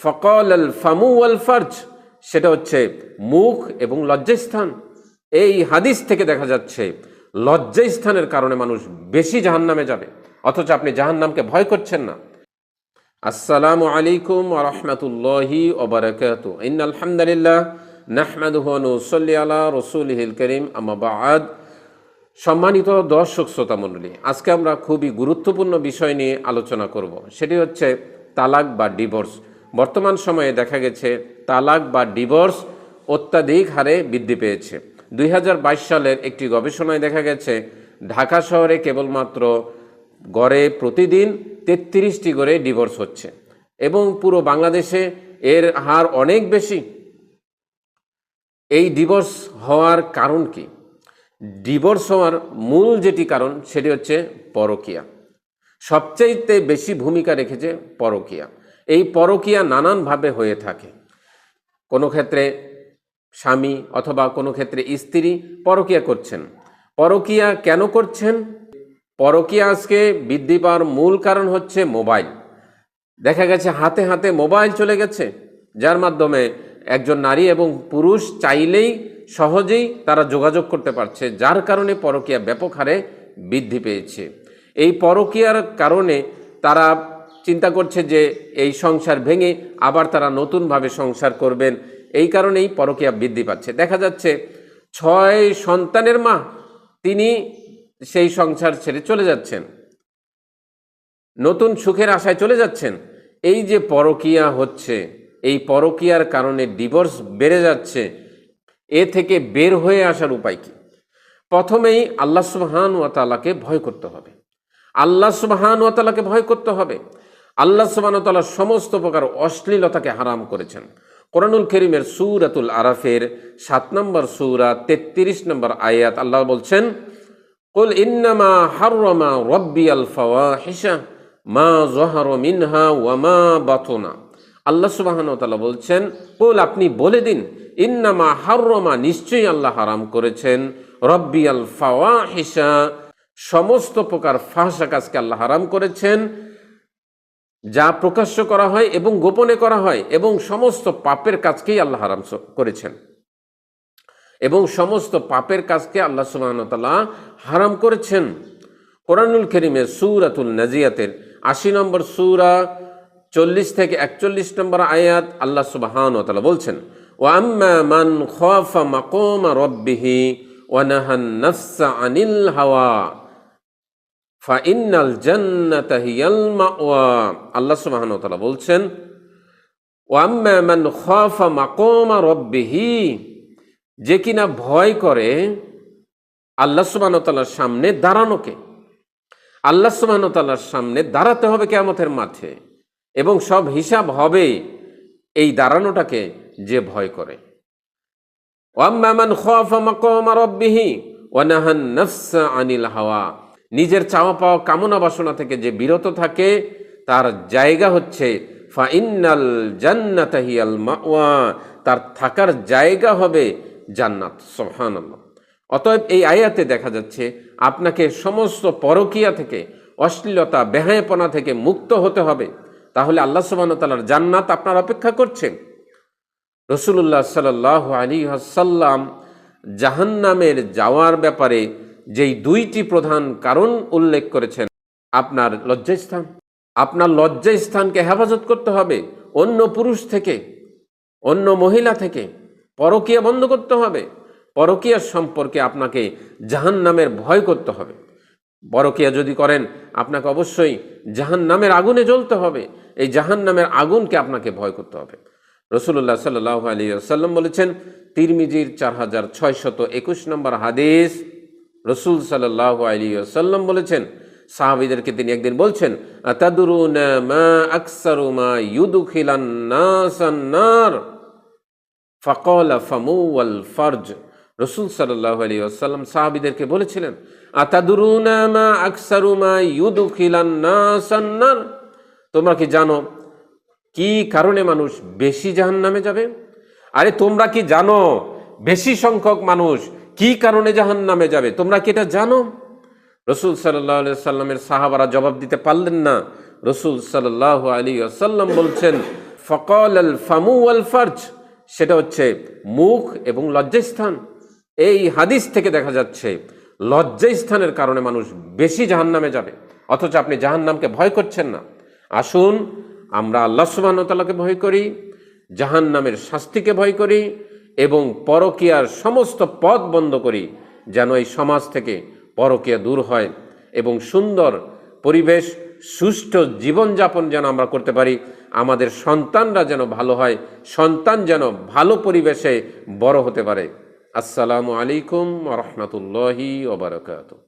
ফকাল আল ফামু ওয়াল ফারজ, সেটা হচ্ছে মুখ এবং লজ্জাস্থান। এই হাদিস থেকে দেখা যাচ্ছে লজ্জাস্থানের কারণে মানুষ বেশি জাহান্নামে যাবে, অথচ আপনি জাহান্নামকে ভয় করছেন না। আসসালামু আলাইকুম ওয়া রাহমাতুল্লাহি ওয়া বারাকাতুহু। ইন্নাল হামদালিল্লাহ নাহমাদুহু ওয়া নুসাল্লি আলা রাসূলিহিল কারীম, আম্মা বা'দ। সম্মানিত দর্শক শ্রোতা মণ্ডলী, আজকে আমরা খুবই গুরুত্বপূর্ণ বিষয় নিয়ে আলোচনা করব। সেটি হচ্ছে তালাক বা ডিভোর্স। বর্তমান সময়ে দেখা গেছে তালাক বা ডিভোর্স অত্যাধিক হারে বৃদ্ধি পেয়েছে। 2022 সালের একটি গবেষণায় দেখা গেছে ঢাকা শহরে কেবলমাত্র গড়ে প্রতিদিন 33টি করে ডিভোর্স হচ্ছে এবং পুরো বাংলাদেশে এর হার অনেক বেশি। এই ডিভোর্স হওয়ার কারণ কি? ডিভোর্স হওয়ার মূল যেটি কারণ সেটি হচ্ছে পরকীয়া। সবচাইতে বেশি ভূমিকা রেখেছে পরকীয়া। এই পরকীয়া নানানভাবে হয়ে থাকে। কোনো ক্ষেত্রে স্বামী অথবা কোনো ক্ষেত্রে স্ত্রী পরকীয়া করছেন। পরকীয়া কেন করছেন? পরকীয়া আজকে বৃদ্ধি পাওয়ার মূল কারণ হচ্ছে মোবাইল। দেখা গেছে হাতে হাতে মোবাইল চলে গেছে, যার মাধ্যমে একজন নারী এবং পুরুষ চাইলেই সহজেই তারা যোগাযোগ করতে পারছে, যার কারণে পরকীয়া ব্যাপক হারে বৃদ্ধি পেয়েছে। এই পরকীয়ার কারণে তারা চিন্তা করছে যে এই সংসার ভেঙে আবার তারা নতুনভাবে সংসার করবেন, এই কারণেই পরকীয়া বৃদ্ধি পাচ্ছে। দেখা যাচ্ছে 6 সন্তানের মা, তিনি সেই সংসার ছেড়ে চলে যাচ্ছেন, নতুন সুখের আশায় চলে যাচ্ছেন। এই যে পরকীয়া হচ্ছে, এই পরকীয়ার কারণে ডিভোর্স বেড়ে যাচ্ছে। এ থেকে বের হয়ে আসার উপায় কি? প্রথমেই আল্লাহ সুবহানাহু ওয়া তাআলাকে ভয় করতে হবে। আল্লাহ সুবহানাহু ওয়া তাআলাকে ভয় করতে হবে। আল্লাহ সুবহানাহু ওয়া তাআলা সমস্ত প্রকার অশ্লীলতাকে হারাম করেছেন। কোরআনুল কারীমের সূরাতুল আরাফের 7 নম্বর সূরা 33 নম্বর আয়াত আল্লাহ বলছেন, কুল ইন্নামা হাররামা রাব্বিয়াল ফাওয়াহিশা মা যাহারা মিনহা ওয়া মা বাতুনা। আল্লাহ সুবহানাহু ওয়া তাআলা বলছেন, কুল আপনি বলে দিন, ইন্নামা হাররামা নিশ্চয়ই আল্লাহ হারাম করেছেন, রাব্বিয়াল ফাওয়াহিশা সমস্ত প্রকার ফাহশা কাজকে আল্লাহ হারাম করেছেন, যা প্রকাশ্য করা হয় এবং গোপনে করা হয়, এবং সমস্ত পাপের কাজকেই আল্লাহ হারাম করেছেন, এবং সমস্ত পাপের কাজকে আল্লাহ সুবহানাহু ওয়া তাআলা হারাম করেছেন। কোরআনুল কারীমের সূরাতুন নাজিয়াতের 80 নম্বর সূরা 40 থেকে 41 নম্বর আয়াত আল্লাহ সুবহানাহু ওয়া তাআলা বলছেন, ওয়া আম্মা মান খাফা মাকামা রাব্বিহি ওয়া নাহান নাফসা আনিল হাওয়া ফাইন্নাল জান্নাতা হিয়াল মাওয়া। আল্লাহ সুবহানাহু ওয়া তাআলা বলছেন, ওয়া আম্মা মান খাফা মাকামা রাব্বিহি, যে কিনা ভয় করে আল্লাহ সুবহানাহু ওয়া তাআলার সামনে দাঁড়ানোকে। আল্লাহ সুবহানাহু ওয়া তাআলার সামনে দাঁড়াতে হবে কিয়ামতের মাঠে, এবং সব হিসাব হবে এই দাঁড়ানোটাকে যে ভয় করে। ওয়া আম্মা মান খাফা মাকামা রাব্বিহি ওয়া নাহান নাফসা আনিল হাওয়া, নিজের চাওয়া পাওয়া কামনা বাসনা থেকে যে বিরত থাকে, তার জায়গা হচ্ছে ফাইন্নাল জান্নাতা হিয়াল মাওয়া, তার থাকার জায়গা হবে জান্নাত। সুবহানাল্লাহ। অতএব এই আয়াতে দেখা যাচ্ছে আপনাকে সমস্ত পরকীয়া থেকে, অশ্লীলতা, বেহায়াপনা থেকে মুক্ত হতে হবে। তাহলে আল্লাহ সুবহানাহু ওয়া তাআলার জান্নাত আপনার অপেক্ষা করছে। রাসূলুল্লাহ সাল্লাল্লাহু আলাইহি ওয়াসাল্লাম জাহান্নামের যাওয়ার ব্যাপারে যেই 2টি প্রধান কারণ উল্লেখ করেছেন, আপনার লজ্জাস্থান। আপনার লজ্জাস্থানকে হেফাজত করতে হবে অন্য পুরুষ থেকে, অন্য মহিলা থেকে। পরকীয়া বন্ধ করতে হবে। পরকীয়ার সম্পর্কে আপনাকে জাহান্নামের ভয় করতে হবে। পরকীয়া যদি করেন, আপনাকে অবশ্যই জাহান্নামের আগুনে জ্বলতে হবে। এই জাহান্নামের আগুনকে আপনাকে ভয় করতে হবে। রাসূলুল্লাহ সাল্লাল্লাহু আলাইহি ওয়াসাল্লাম বলেছেন, তিরমিজির 4621 নম্বর হাদিস, রাসূল সাল্লাল্লাহু আলাইহি ওয়াসাল্লাম বলেছেন, সাহাবীদেরকে তিনি একদিন বলছেন, আতাদরুনা মা আকসারু মা ইউদখিলান নাসান নার ফাকালা ফামু ওয়াল ফারজ। রাসূল সাল্লাল্লাহু আলাইহি ওয়াসাল্লাম সাহাবীদেরকে বলেছিলেন, আতাদরুনা মা আকসারু মা ইউদখিলান নাসান নার, তোমরা কি জানো কি কারণে মানুষ বেশি জাহান্নামে যাবে? আরে তোমরা কি জানো বেশি সংখ্যক মানুষ কি কারণে জাহান্নামে যাবে? তোমরা কি এটা জানো? রাসূল সাল্লাল্লাহু আলাইহি ওয়াসাল্লামের সাহাবারা জবাব দিতে পারলেন না। রাসূল সাল্লাল্লাহু আলাইহি ওয়াসাল্লাম বলছেন, ফকাল আল ফামু ওয়াল ফারজ, সেটা হচ্ছে মুখ এবং লজ্জাস্থান। এই হাদিস থেকে দেখা যাচ্ছে লজ্জাস্থানের কারণে মানুষ বেশি জাহান্নামে যাবে, অথচ আপনি জাহান্নামকে ভয় করছেন না। আসুন আমরা আল্লাহ সুবহানাহু ওয়া তাআলাকে ভয় করি, জাহান্নামের শাস্তিকে ভয় করি এবং পরকীয়ার সমস্ত পথ বন্ধ করি, যেন এই সমাজ থেকে পরকীয়া দূর হয় এবং সুন্দর পরিবেশ, সুষ্ঠু জীবনযাপন যেন আমরা করতে পারি। আমাদের সন্তানরা যেন ভালো হয়, সন্তান যেন ভালো পরিবেশে বড় হতে পারে। আসসালামু আলাইকুম ওয়া রাহমাতুল্লাহি ওয়া বারাকাতুহু।